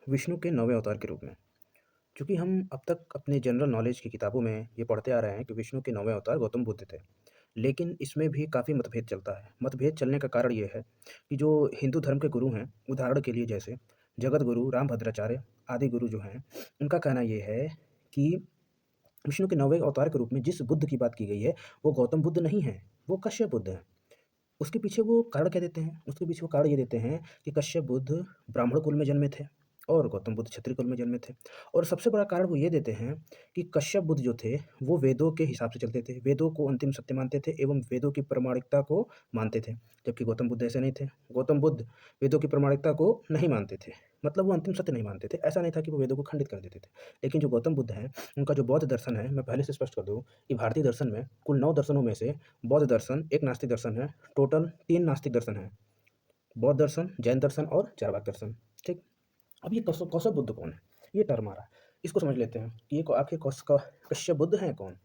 विष्णु के 9वें अवतार के रूप में। चूँकि हम अब तक अपने जनरल नॉलेज की किताबों में ये पढ़ते आ रहे हैं कि विष्णु के 9वें अवतार गौतम बुद्ध थे। लेकिन इसमें भी काफ़ी मतभेद चलता है। मतभेद चलने का कारण ये है कि जो हिंदू धर्म के गुरु हैं, उदाहरण के लिए जैसे जगत गुरु रामभद्राचार्य आदि गुरु जो हैं, उनका कहना ये है कि विष्णु के 9वें अवतार के रूप में जिस बुद्ध की बात की गई है, वो गौतम बुद्ध नहीं हैं, वो कश्यप बुद्ध हैं। उसके पीछे वो कारण क्या देते हैं? उसके पीछे वो कारण ये देते हैं कि कश्यप बुद्ध ब्राह्मण कुल में जन्मे थे और गौतम बुद्ध क्षत्रिय कुल में जन्मे थे। और सबसे बड़ा कारण वो ये देते हैं कि कश्यप बुद्ध जो थे, वो वेदों के हिसाब से चलते थे, वेदों को अंतिम सत्य मानते थे एवं वेदों की प्रामाणिकता को मानते थे। जबकि गौतम बुद्ध ऐसे नहीं थे। गौतम बुद्ध वेदों की प्रामाणिकता को नहीं मानते थे, मतलब वो अंतिम सत्य नहीं मानते थे। ऐसा नहीं था कि वो वेदों को खंडित कर देते थे। लेकिन जो गौतम बुद्ध हैं, उनका जो बौद्ध दर्शन है, मैं पहले से स्पष्ट कर दूँ कि भारतीय दर्शन में कुल 9 दर्शनों में से बौद्ध दर्शन एक नास्तिक दर्शन है। टोटल 3 नास्तिक दर्शन हैं, बौद्ध दर्शन, जैन दर्शन और चार्वाक दर्शन, ठीक? अब ये कौशल बुद्ध कौन है? ये टर्म आ रहा है, इसको समझ लेते हैं कि ये आखिर कश्यप बुद्ध हैं कौन?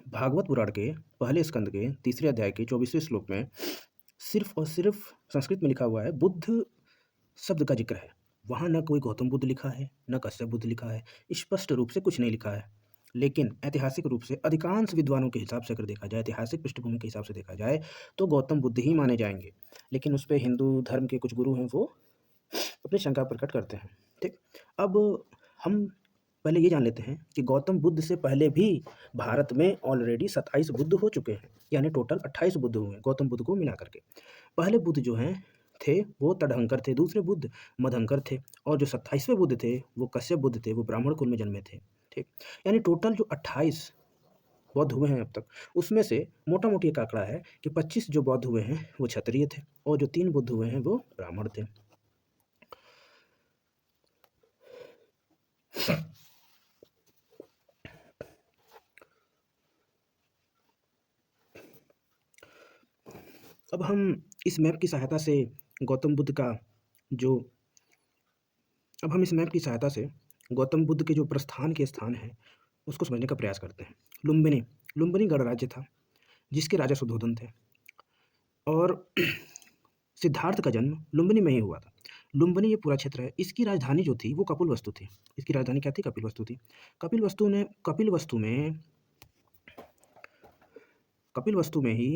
भागवत पुराण के पहले स्कंद के तीसरे अध्याय के 24वें श्लोक में सिर्फ और सिर्फ संस्कृत में लिखा हुआ है, बुद्ध शब्द का जिक्र है। वहाँ न कोई गौतम बुद्ध लिखा है, न कश्यप बुद्ध लिखा है, स्पष्ट रूप से कुछ नहीं लिखा है। लेकिन ऐतिहासिक रूप से अधिकांश विद्वानों के हिसाब से अगर देखा जाए, ऐतिहासिक पृष्ठभूमि के हिसाब से देखा जाए, तो गौतम बुद्ध ही माने जाएँगे। लेकिन उस पे हिंदू धर्म के कुछ गुरु हैं, वो अपनी शंका प्रकट करते हैं, ठीक? अब हम पहले ये जान लेते हैं कि गौतम बुद्ध से पहले भी भारत में ऑलरेडी 27 बुद्ध हो चुके हैं, यानी टोटल 28 बुद्ध हुए हैं, गौतम बुद्ध को मिला करके। पहले बुद्ध जो हैं थे, वो तड़हंकर थे, दूसरे बुद्ध मधंकर थे और जो 27वें बुद्ध थे, वो कश्यप बुद्ध थे, वो ब्राह्मण कुल में जन्मे थे, ठीक? यानी टोटल जो 28 बौद्ध हुए हैं अब तक, उसमें से मोटा-मोटी एक आंकड़ा है कि 25 जो बौद्ध हुए हैं, वो क्षत्रिय थे और जो 3 बुद्ध हुए हैं, वो ब्राह्मण थे। अब हम इस मैप की सहायता से गौतम बुद्ध का जो अब हम इस मैप की सहायता से गौतम बुद्ध के जो प्रस्थान के स्थान हैं, उसको समझने का प्रयास करते हैं। लुम्बिनी, लुम्बिनी गणराज्य था, जिसके राजा सुद्धोधन थे और सिद्धार्थ का जन्म लुम्बिनी में ही हुआ था। लुम्बिनी ये पूरा क्षेत्र है, इसकी राजधानी जो थी, वो कपिलवस्तु थी। इसकी राजधानी क्या थी? कपिलवस्तु थी। कपिलवस्तु में ही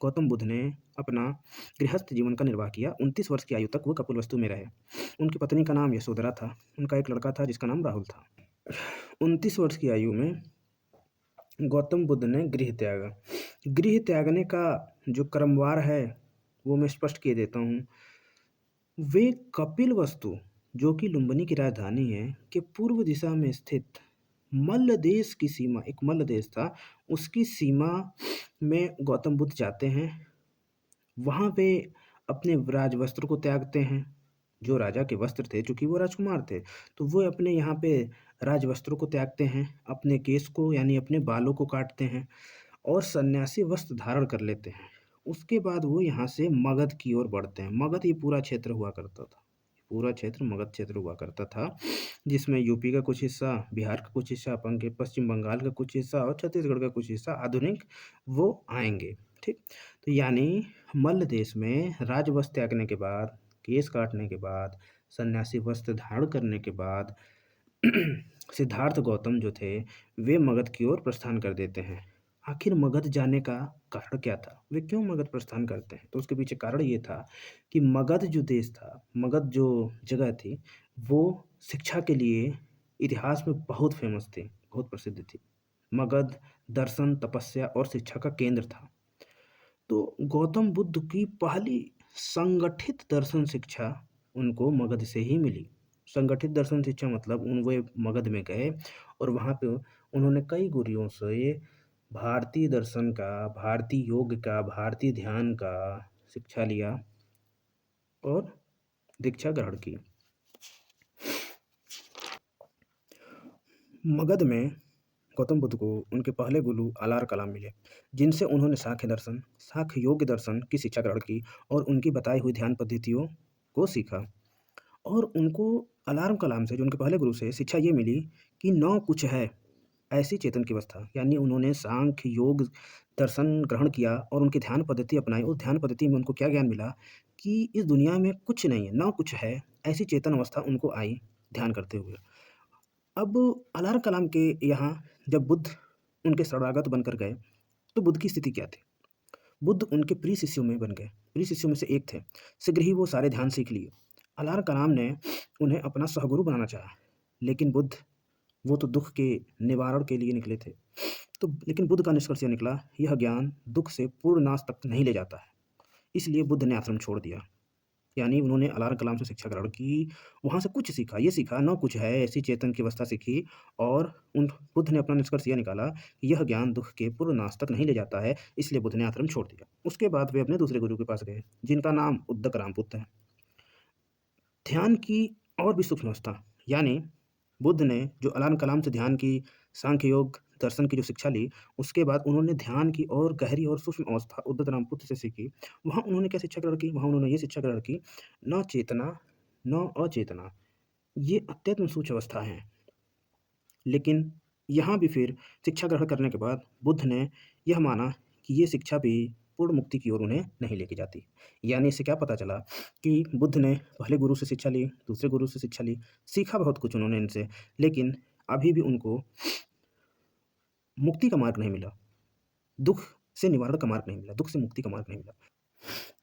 गौतम बुद्ध ने अपना गृहस्थ जीवन का निर्वाह किया। 29 वर्ष की आयु तक वो कपिलवस्तु में रहे। उनकी पत्नी का नाम यशोधरा था। उनका एक लड़का था जिसका नाम राहुल था। 29 वर्ष की आयु में गौतम बुद्ध ने गृह त्यागा। गृह त्यागने का जो क्रमवार है, वो मैं स्पष्ट किए देता हूँ। वे कपिलवस्तु, जो कि लुम्बिनी की राजधानी है, के पूर्व दिशा में स्थित मल्ल देश की सीमा, एक मल्ल देश था, उसकी सीमा में गौतम बुद्ध जाते हैं। वहाँ पे अपने राजवस्त्र को त्यागते हैं, जो राजा के वस्त्र थे, चूँकि वो राजकुमार थे, तो वो अपने यहाँ पे राजवस्त्रों को त्यागते हैं, अपने केश को यानी अपने बालों को काटते हैं और सन्यासी वस्त्र धारण कर लेते हैं। उसके बाद वो यहाँ से मगध की ओर बढ़ते हैं। मगध ये पूरा क्षेत्र हुआ करता था। पूरा क्षेत्र मगध क्षेत्र हुआ करता था, जिसमें यूपी का कुछ हिस्सा, बिहार का कुछ हिस्सा, पश्चिम बंगाल का कुछ हिस्सा और छत्तीसगढ़ का कुछ हिस्सा आधुनिक वो आएँगे, ठीक? तो यानी मल्ल देश में राजवस्त्र त्यागने के बाद, केश काटने के बाद, सन्यासी वस्त्र धारण करने के बाद सिद्धार्थ गौतम जो थे, वे मगध की ओर प्रस्थान कर देते हैं। आखिर मगध जाने का कारण क्या था? वे क्यों मगध प्रस्थान करते हैं? तो उसके पीछे कारण ये था कि मगध जो देश था, मगध जो जगह थी, वो शिक्षा के लिए इतिहास में बहुत फ़ेमस थी, बहुत प्रसिद्ध थी। मगध दर्शन, तपस्या और शिक्षा का केंद्र था। तो गौतम बुद्ध की पहली संगठित दर्शन शिक्षा उनको मगध से ही मिली। संगठित दर्शन शिक्षा मतलब वे मगध में गए और वहाँ पे उन्होंने कई गुरुओं से भारतीय दर्शन का, भारतीय योग का, भारतीय ध्यान का शिक्षा लिया और दीक्षा ग्रहण की। मगध में गौतम बुद्ध को उनके पहले गुरु अलार कलाम मिले, जिनसे उन्होंने सांख्य दर्शन, सांख्य योग दर्शन की शिक्षा ग्रहण की और उनकी बताई हुई ध्यान पद्धतियों को सीखा। और उनको अलार्म कलाम से, जो उनके पहले गुरु से शिक्षा ये मिली कि नौ कुछ है, ऐसी चेतन की अवस्था, यानी उन्होंने सांख्य योग दर्शन ग्रहण किया और उनकी ध्यान पद्धति अपनाई। उस ध्यान पद्धति में उनको क्या ज्ञान मिला कि इस दुनिया में कुछ नहीं है, ना कुछ है, ऐसी चेतन अवस्था उनको आई ध्यान करते हुए। अब अलार कलाम के यहाँ जब बुद्ध उनके शरणागत बनकर गए, तो बुद्ध की स्थिति क्या थी? बुद्ध उनके प्रिय शिष्यों में बन गए, प्रिय शिष्यों में से एक थे। शीघ्र ही वो सारे ध्यान सीख लिए। अलार कलाम ने उन्हें अपना सहगुरु बनाना चाहा, लेकिन बुद्ध, वो तो दुःख के निवारण के लिए निकले थे। तो लेकिन बुद्ध का निष्कर्ष यह निकला, यह ज्ञान दुःख से पूर्ण नाश तक नहीं ले जाता है। इसलिए बुद्ध ने आश्रम छोड़ दिया। यानी उन्होंने अलार कलाम से शिक्षा ग्रहण की, वहाँ से कुछ सीखा, ये सीखा ना कुछ है, ऐसी चेतन की अवस्था सीखी और उन बुद्ध ने अपना निष्कर्ष यह निकाला कि यह ज्ञान दुःख के पूर्ण नाश तक नहीं ले जाता है, इसलिए बुद्ध ने आश्रम छोड़ दिया। उसके बाद वे अपने दूसरे गुरु के पास गए, जिनका नाम उद्दक रामपुत्र है। ध्यान की और भी सूक्ष्म अवस्था, यानी बुद्ध ने जो अलार कलाम से ध्यान की, सांख्य योग दर्शन की जो शिक्षा ली, उसके बाद उन्होंने ध्यान की और गहरी और सूक्ष्म अवस्था उद्दत रामपुत्र से सीखी। वहाँ उन्होंने क्या शिक्षा ग्रहण की? वहाँ उन्होंने ये शिक्षा ग्रहण की, न चेतना न अचेतना, ये अत्यंत सूक्ष्म अवस्था है। लेकिन यहाँ भी फिर शिक्षा ग्रहण करने के बाद बुद्ध ने यह माना कि ये शिक्षा भी पूर्ण मुक्ति की ओर उन्हें नहीं लेके जाती। यानी इससे क्या पता चला कि बुद्ध ने पहले गुरु से शिक्षा ली, दूसरे गुरु से शिक्षा ली, सीखा बहुत कुछ उन्होंने इनसे, लेकिन अभी भी उनको मुक्ति का मार्ग नहीं मिला, दुःख से निवारण का मार्ग नहीं मिला, दुःख से मुक्ति का मार्ग नहीं मिला।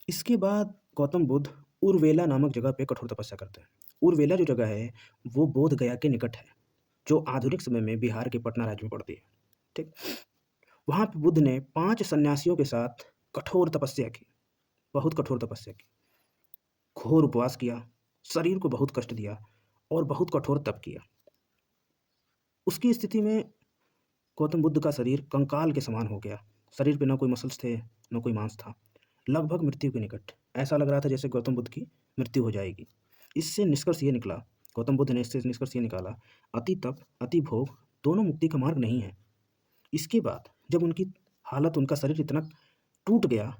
इसके बाद गौतम बुद्ध उर्वेला नामक जगह पे कठोर तपस्या करते हैं। उर्वेला जो जगह है, वो बोध गया के निकट है, जो आधुनिक समय में बिहार के पटना राज्य में पड़ती है। ठीक, वहाँ पे बुद्ध ने 5 सन्यासियों के साथ कठोर तपस्या की, बहुत कठोर तपस्या की, घोर उपवास किया, शरीर को बहुत कष्ट दिया और बहुत कठोर तप किया। उसकी स्थिति में गौतम बुद्ध का शरीर कंकाल के समान हो गया। शरीर पे ना कोई मसल्स थे, ना कोई मांस था, लगभग मृत्यु के निकट। ऐसा लग रहा था जैसे गौतम बुद्ध की मृत्यु हो जाएगी। इससे निष्कर्ष ये निकला, गौतम बुद्ध ने इससे निष्कर्ष ये निकाला, अति तप, अति भोग दोनों मुक्ति का मार्ग नहीं है। इसके बाद जब उनकी हालत, उनका शरीर इतना टूट गया,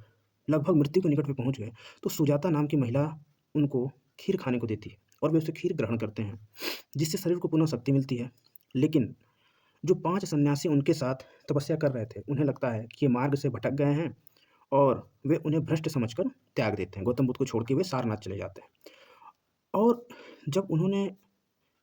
लगभग मृत्यु के निकट में पहुंच गए, तो सुजाता नाम की महिला उनको खीर खाने को देती है और वे उसे खीर ग्रहण करते हैं, जिससे शरीर को पुनः शक्ति मिलती है। लेकिन जो 5 सन्यासी उनके साथ तपस्या कर रहे थे, उन्हें लगता है कि ये मार्ग से भटक गए हैं और वे उन्हें भ्रष्ट समझकर त्याग देते हैं। गौतम बुद्ध को छोड़ के वे सारनाथ चले जाते हैं। और जब उन्होंने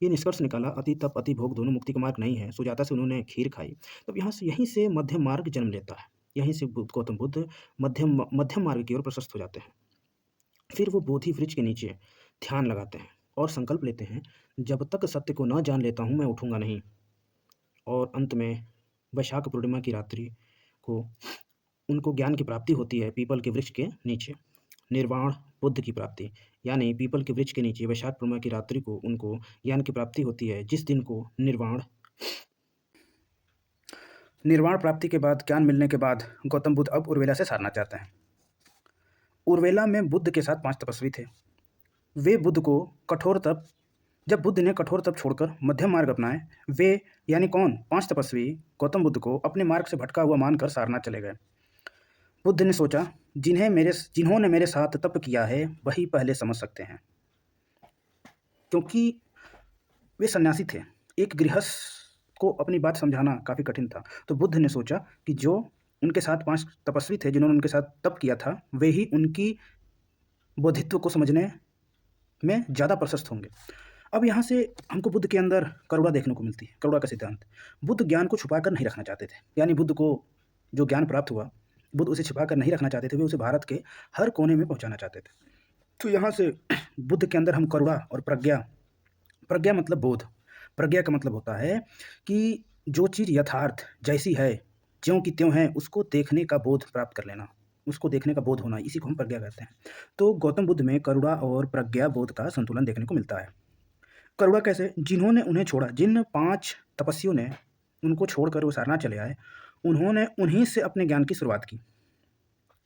ये निष्कर्ष निकाला, अति तप, अति भोग दोनों मुक्ति का मार्ग नहीं है, सुजाता से उन्होंने खीर खाई, तब यहीं से मध्यम मार्ग जन्म लेता है। यहीं से गौतम बुद्ध मध्यम मार्ग की ओर प्रशस्त हो जाते हैं। फिर वो बोधि वृक्ष के नीचे ध्यान लगाते हैं और संकल्प लेते हैं, जब तक सत्य को न जान लेता हूँ मैं उठूंगा नहीं। और अंत में वैशाख पूर्णिमा की रात्रि को उनको ज्ञान की प्राप्ति होती है पीपल के वृक्ष के नीचे, निर्वाण बुद्ध की प्राप्ति। यानी पीपल के वृक्ष के नीचे वैशाख पूर्णिमा की रात्रि को उनको ज्ञान की प्राप्ति होती है, जिस दिन को निर्वाण प्राप्ति के बाद, ज्ञान मिलने के बाद गौतम बुद्ध अब उर्वेला से सारना चाहते हैं। उर्वेला में बुद्ध के साथ 5 तपस्वी थे। वे बुद्ध को कठोर तप जब बुद्ध ने कठोर तप छोड़कर मध्यम मार्ग अपनाए, वे यानी कौन? 5 तपस्वी गौतम बुद्ध को अपने मार्ग से भटका हुआ मानकर सारनाथ चले गए। बुद्ध ने सोचा, जिन्होंने मेरे साथ तप किया है वही पहले समझ सकते हैं, क्योंकि वे सन्यासी थे। एक गृहस्थ को अपनी बात समझाना काफ़ी कठिन था। तो बुद्ध ने सोचा कि जो उनके साथ 5 तपस्वी थे, जिन्होंने उनके साथ तप किया था, वे ही उनकी बोधित्व को समझने में ज़्यादा प्रशस्त होंगे। अब यहाँ से हमको बुद्ध के अंदर करुणा देखने को मिलती है, करुणा का सिद्धांत। बुद्ध ज्ञान को छुपा कर नहीं रखना चाहते थे, यानी बुद्ध को जो ज्ञान प्राप्त हुआ, बुद्ध उसे छिपा कर नहीं रखना चाहते थे, वे उसे भारत के हर कोने में पहुँचाना चाहते थे। तो यहाँ से बुद्ध के अंदर हम करुणा और प्रज्ञा मतलब बोध, प्रज्ञा का मतलब होता है कि जो चीज़ यथार्थ जैसी है, ज्यों की त्यों है, उसको देखने का बोध प्राप्त कर लेना, उसको देखने का बोध होना, इसी को हम प्रज्ञा कहते हैं। तो गौतम बुद्ध में करुणा और प्रज्ञा बोध का संतुलन देखने को मिलता है। करुणा कैसे? जिन्होंने उन्हें छोड़ा, जिन 5 तपस्वियों ने उनको छोड़कर वो सारनाथ चले आए, उन्होंने उन्हीं से अपने ज्ञान की शुरुआत की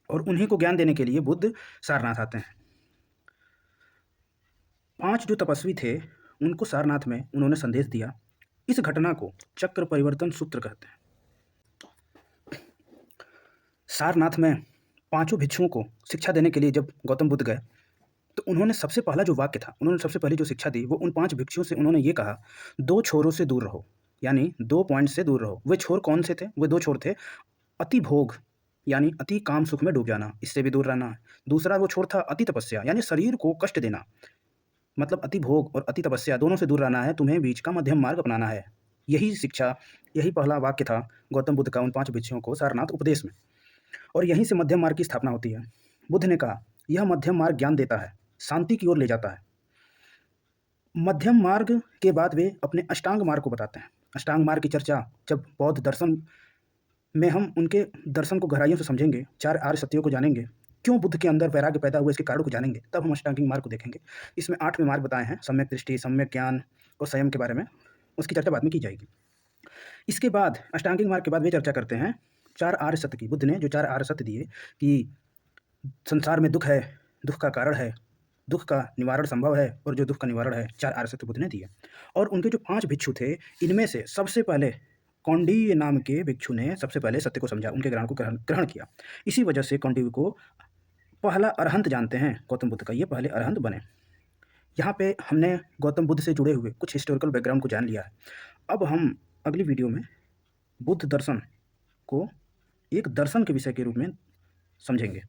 और उन्हीं को ज्ञान देने के लिए बुद्ध सारनाथ आते हैं। 5 जो तपस्वी थे, उनको सारनाथ में उन्होंने संदेश दिया। इस घटना को चक्र परिवर्तन सूत्र कहते हैं। सारनाथ में 5 भिक्षुओं को शिक्षा देने के लिए जब गौतम बुद्ध गए, तो उन्होंने सबसे पहला जो वाक्य था, उन्होंने सबसे पहले जो शिक्षा दी, वो उन 5 भिक्षुओं से उन्होंने ये कहा, 2 छोरों से दूर रहो। यानी 2 पॉइंट से दूर रहो। वे छोर कौन से थे? वे 2 छोर थे, अति भोग यानी अति काम सुख में डूब जाना, इससे भी दूर रहना है। दूसरा वो छोर था अति तपस्या यानी शरीर को कष्ट देना, मतलब अति भोग और अति तपस्या दोनों से दूर रहना है, तुम्हें बीच का मध्यम मार्ग अपनाना है। यही शिक्षा, यही पहला वाक्य था गौतम बुद्ध का उन 5 भिक्षुओं को सारनाथ उपदेश में, और यहीं से मध्यम मार्ग की स्थापना होती है। बुद्ध ने कहा, यह मध्यम मार्ग ज्ञान देता है, शांति की ओर ले जाता है। मध्यम मार्ग के बाद वे अपने अष्टांग मार्ग को बताते हैं। अष्टांग मार्ग की चर्चा जब बौद्ध दर्शन में हम उनके दर्शन को गहराइयों से समझेंगे, 4 आर्य सत्यों को जानेंगे, क्यों बुद्ध के अंदर वैराग्य पैदा हुआ इसके कारण को जानेंगे, तब हम अष्टांगिक मार्ग को देखेंगे। इसमें 8वें मार्ग बताए हैं, सम्यक दृष्टि, सम्यक ज्ञान और संयम के बारे में, उसकी चर्चा बाद में की जाएगी। इसके बाद अष्टांगिक मार्ग के बाद वे चर्चा करते हैं 4 आर्य सत्य की। बुद्ध ने जो 4 आर्य सत्य दिए कि संसार में दुःख है, दुःख का कारण है, दुःख का निवारण संभव है और जो दुःख का निवारण है, 4 आर्य सत्य बुद्ध ने दिए। और उनके जो 5 भिक्षु थे, इनमें से सबसे पहले कौंडिन्य नाम के भिक्षु ने सबसे पहले सत्य को समझा, उनके ज्ञान को ग्रहण किया। इसी वजह से कौंडिन्य को पहला अरहंत जानते हैं, गौतम बुद्ध का ये पहले अरहंत बने। यहाँ पे हमने गौतम बुद्ध से जुड़े हुए कुछ हिस्टोरिकल बैकग्राउंड को जान लिया है। अब हम अगली वीडियो में बुद्ध दर्शन को एक दर्शन के विषय के रूप में समझेंगे।